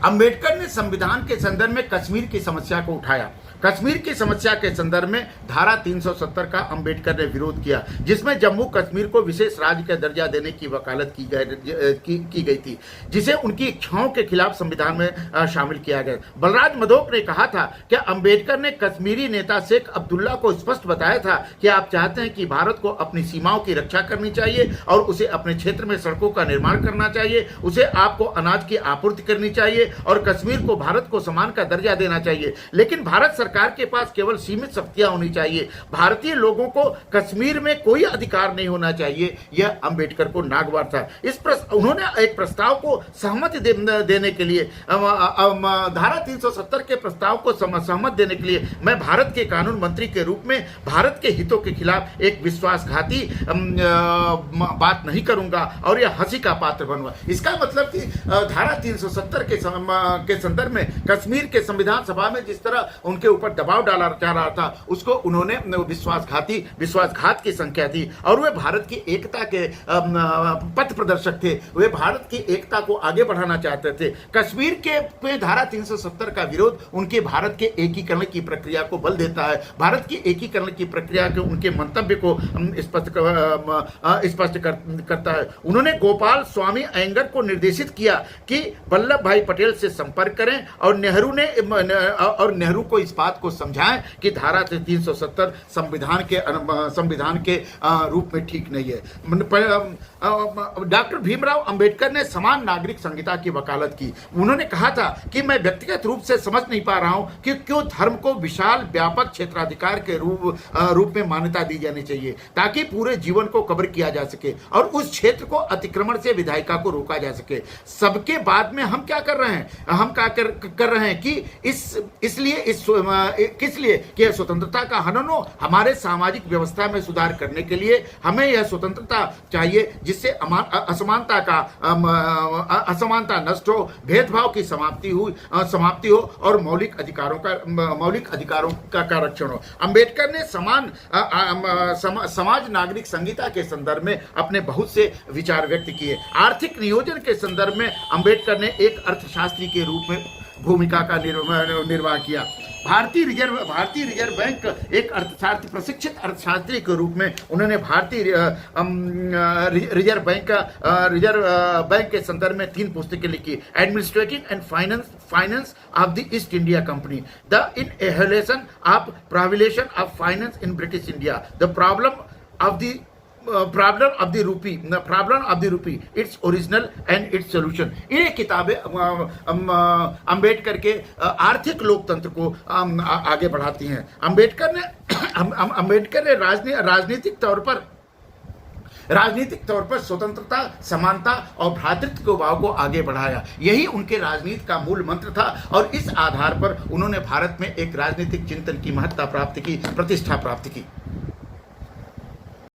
अंबेडकर ने संविधान के संदर्भ में कश्मीर की समस्या को उठाया। कश्मीर की समस्या के संदर्भ में धारा 370 का अंबेडकर ने विरोध किया, जिसमें जम्मू कश्मीर को विशेष राज्य का दर्जा देने की वकालत की गई थी, जिसे उनकी इच्छाओं के खिलाफ संविधान में शामिल किया गया। बलराज मधोक ने कहा था कि अंबेडकर ने कश्मीरी नेता शेख अब्दुल्ला को स्पष्ट बताया था कि आप चाहते हैं कि भारत को अपनी सीमाओं की रक्षा करनी चाहिए और उसे अपने क्षेत्र में सड़कों का निर्माण करना चाहिए, उसे आपको अनाज की आपूर्ति करनी चाहिए और कश्मीर को भारत को समान का दर्जा देना चाहिए। लेकिन भारत सरकार के पास केवल सीमित शक्तियां होनी चाहिए, भारतीय लोगों को कश्मीर में कोई अधिकार नहीं होना चाहिए। यह अंबेडकर को नागवार था। उन्होंने एक प्रस्ताव को सहमति देने के लिए, धारा 370 के प्रस्ताव को सहमत देने के लिए मैं भारत के कानून मंत्री के रूप में भारत के हितों के खिलाफ एक विश्वासघाती बात नहीं करूंगा और यह हंसी का पात्र बनूंगा। इसका मतलब कि धारा 370 के संदर्भ में कश्मीर के संविधान सभा में जिस तरह उनके ऊपर दबाव डाला जा रहा था, उसको उन्होंने विश्वासघात की संख्या दी और वे भारत की एकता के पथ प्रदर्शक थे। वे भारत की एकता को आगे बढ़ाना चाहते थे। कश्मीर के पे धारा 370 का विरोध उनके भारत के एकीकरण की प्रक्रिया को बल देता है, भारत की एकीकरण की प्रक्रिया के उनके मंतव्य को स्पष्ट करता है। उन्होंने गोपाल स्वामी अयंगर को निर्देशित किया कि वल्लभ भाई पटेल से संपर्क करें और नेहरू को इस बात को समझाएं कि धारा 370 संविधान के रूप में ठीक नहीं है। डॉक्टर भीमराव अंबेडकर ने समान नागरिक संहिता की वकालत की। उन्होंने कहा था कि मैं व्यक्तिगत रूप से समझ नहीं पा रहा हूं कि क्यों धर्म को विशाल व्यापक क्षेत्राधिकार के रूप में मान्यता दी जानी चाहिए ताकि पूरे जीवन को कवर किया जा सके और उस क्षेत्र को अतिक्रमण से विधायिका को रोका जा सके। सबके बाद में हम क्या कर रहे हैं? हम क्या कर रहे हैं कि किस लिए कि स्वतंत्रता का हनन हो। हमारे सामाजिक व्यवस्था में सुधार करने के लिए हमें यह स्वतंत्रता चाहिए जिससे असमानता नष्ट हो, भेदभाव की समाप्ति हो और मौलिक अधिकारों का रक्षण हो। अंबेडकर ने समाज नागरिक संहिता के संदर्भ में अपने बहुत से विचार व्यक्त किए। आर्थिक नियोजन के संदर्भ में अंबेडकर ने एक अर्थशास्त्री के रूप में भूमिका का निर्वाह किया। भारतीय रिजर्व बैंक एक प्रशिक्षित अर्थशास्त्री के रूप में उन्होंने भारतीय रिजर्व बैंक के संदर्भ में 3 पुस्तकें लिखी। Administrative and finance of the East India Company, the inhalation of privatisation of finance in British India, the problem of the rupee, its original and its solution. ये किताबें अंबेडकर के आर्थिक लोकतंत्र को आगे बढ़ाती हैं। अंबेडकर ने राजनीतिक तौर पर स्वतंत्रता, समानता और भ्रातृत्व भाव को आगे बढ़ाया। यही उनके राजनीति का मूल मंत्र था और इस आधार पर उन्होंने भारत में एक राजनीतिक चिंतन की महत्ता प्राप्त की, प्रतिष्ठा प्राप्त की।